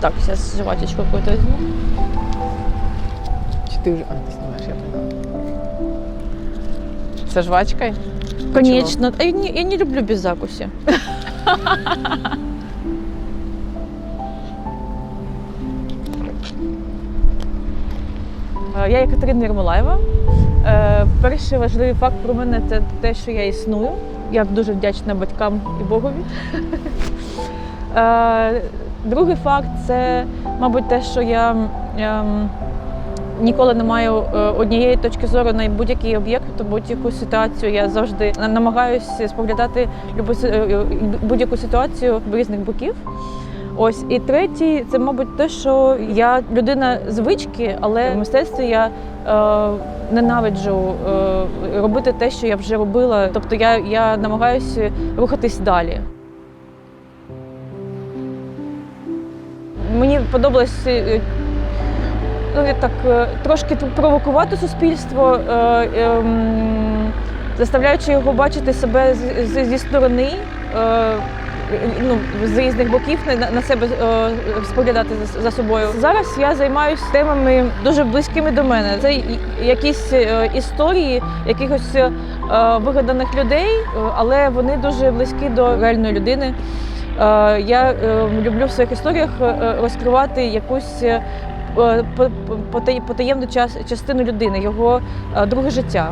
Так, сейчас жвачечку какую-то возьму. Чи ти вже... А, ти знімаєш, я поняла. Це жвачкою? Конечно. А я не люблю без закуси. Я Катерина Єрмолаєва. Перший важливий факт про мене – це те, що я існую. Я дуже вдячна батькам і Богові. Другий факт – це, мабуть, те, що я ніколи не маю однієї точки зору на будь-який об'єкт, будь-яку ситуацію. Я завжди намагаюся споглядати будь-яку ситуацію з різних боків. Ось. І третій – це, мабуть, те, що я людина звички, але в мистецтві я ненавиджу робити те, що я вже робила. Тобто я намагаюся рухатись далі. Мені подобалось так, трошки провокувати суспільство, заставляючи його бачити себе зі сторони, з різних боків, на себе споглядати за собою. Зараз я займаюся темами дуже близькими до мене. Це якісь історії якихось вигаданих людей, але вони дуже близькі до реальної людини. Я люблю в своїх історіях розкривати якусь потаємну частину людини, його друге життя.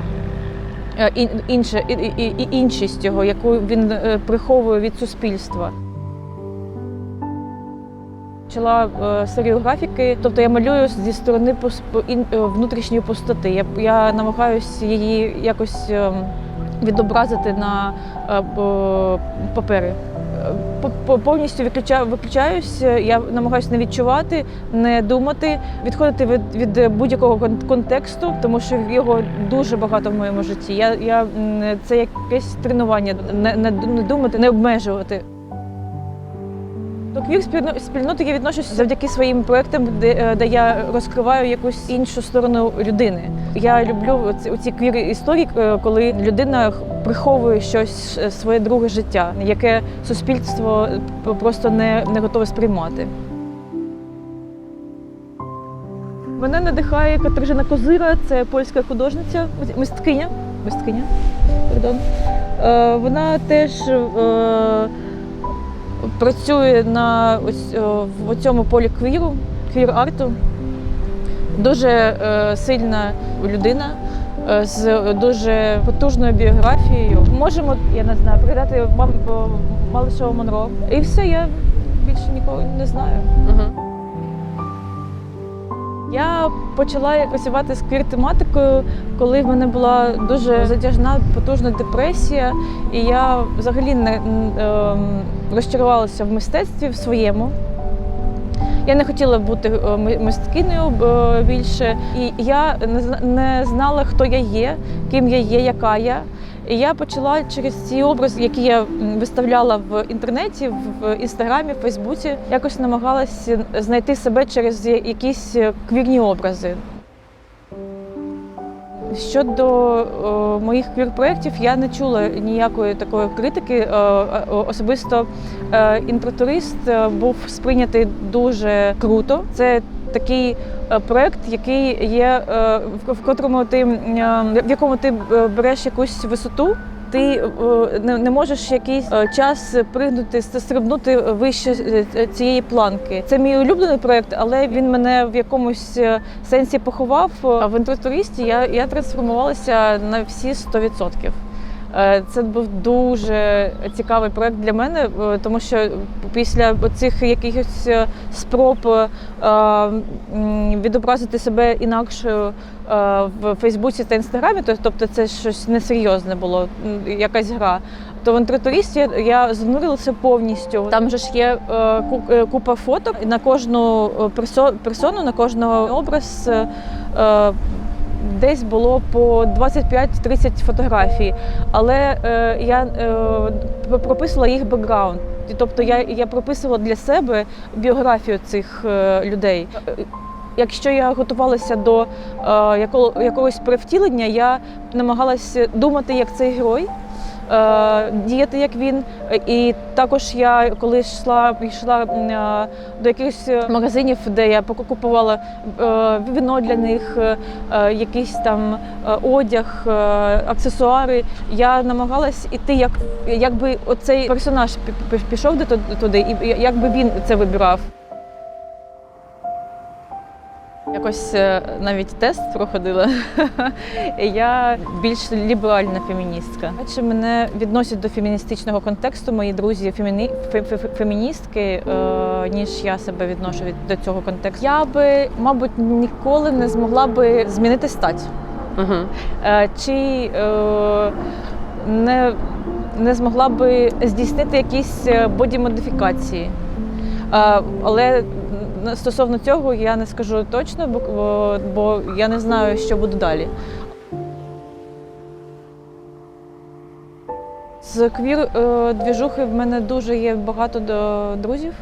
Іншість його, яку він приховує від суспільства. Почала серію графіки, тобто я малюю зі сторони внутрішньої пустоти. Я намагаюся її якось відобразити на папері. Повністю виключаюся, я намагаюся не відчувати, не думати, відходити від будь-якого контексту, тому що його дуже багато в моєму житті. Це якесь тренування, не думати, не обмежувати. До квір-спільноти я відношуся завдяки своїм проєктам, де я розкриваю якусь іншу сторону людини. Я люблю ці квір-історії, коли людина приховує щось, своє друге життя, яке суспільство просто не готове сприймати. Мене надихає Катерина Козира, це польська художниця, мисткиня. Пардон. Вона теж працює в цьому полі квір-арту. Дуже сильна людина з дуже потужною біографією. Можемо, я не знаю, передати Малишева Монро. І все, я більше нікого не знаю. Я почала працювати з квір-тематикою, коли в мене була дуже затяжна, потужна депресія, і я взагалі не розчарувалася в мистецтві в своєму. Я не хотіла бути мисткинею більше, і я не знала, хто я є, ким я є, яка я. І я почала через ці образи, які я виставляла в інтернеті, в інстаграмі, в Фейсбуці, якось намагалася знайти себе через якісь квірні образи. Щодо моїх квір-проєктів, я не чула ніякої такої критики. Особисто «Інтротурист» був сприйнятий дуже круто. Це такий проєкт, який є, в якому ти береш якусь висоту, ти не можеш якийсь час пригнути, стрибнути вище цієї планки. Це мій улюблений проєкт, але він мене в якомусь сенсі поховав. А в «Інтротуристі» я трансформувалася на всі 100%. Це був дуже цікавий проєкт для мене, тому що після цих якихось спроб відобразити себе інакшою в Фейсбуці та Інстаграмі, тобто це щось несерйозне було, якась гра, то в «Інтротуристі» я занурилася повністю. Там же ж є купа фоток, на кожну персону, на кожного образ десь було по 25-30 фотографій, але я прописувала їх бекграунд. Тобто я прописувала для себе біографію цих людей. Якщо я готувалася до якогось перевтілення, я намагалася думати як цей герой, діяти як він. І також я коли йшла до якихось магазинів, де я купувала вино для них, якийсь там одяг, аксесуари, я намагалась іти, якби оцей персонаж пішов туди, і якби він це вибирав. Якось навіть тест проходила. Я більш ліберальна феміністка. Радше мене відносять до феміністичного контексту мої друзі феміністки, ніж я себе відношу до цього контексту. Я би, мабуть, ніколи не змогла би змінити стать. Чи не змогла би здійснити якісь боді-модифікації. Але стосовно цього я не скажу точно, бо я не знаю, що буде далі. З квір-двіжухи в мене дуже є багато друзів,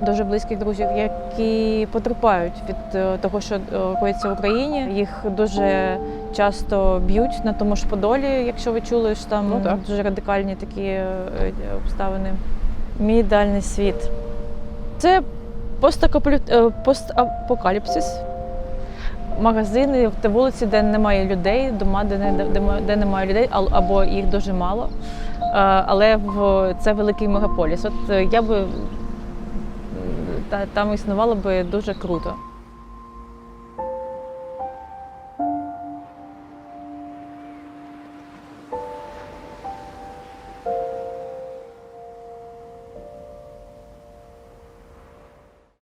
дуже близьких друзів, які потерпають від того, що коїться в Україні. Їх дуже часто б'ють на тому ж Подолі, якщо ви чули, що там дуже радикальні такі обставини. Мій ідеальний світ – це постапокаліпсис. Магазини, вулиці, де немає людей, дома, де немає людей, або їх дуже мало. Але це великий мегаполіс. От я би там існувало би дуже круто.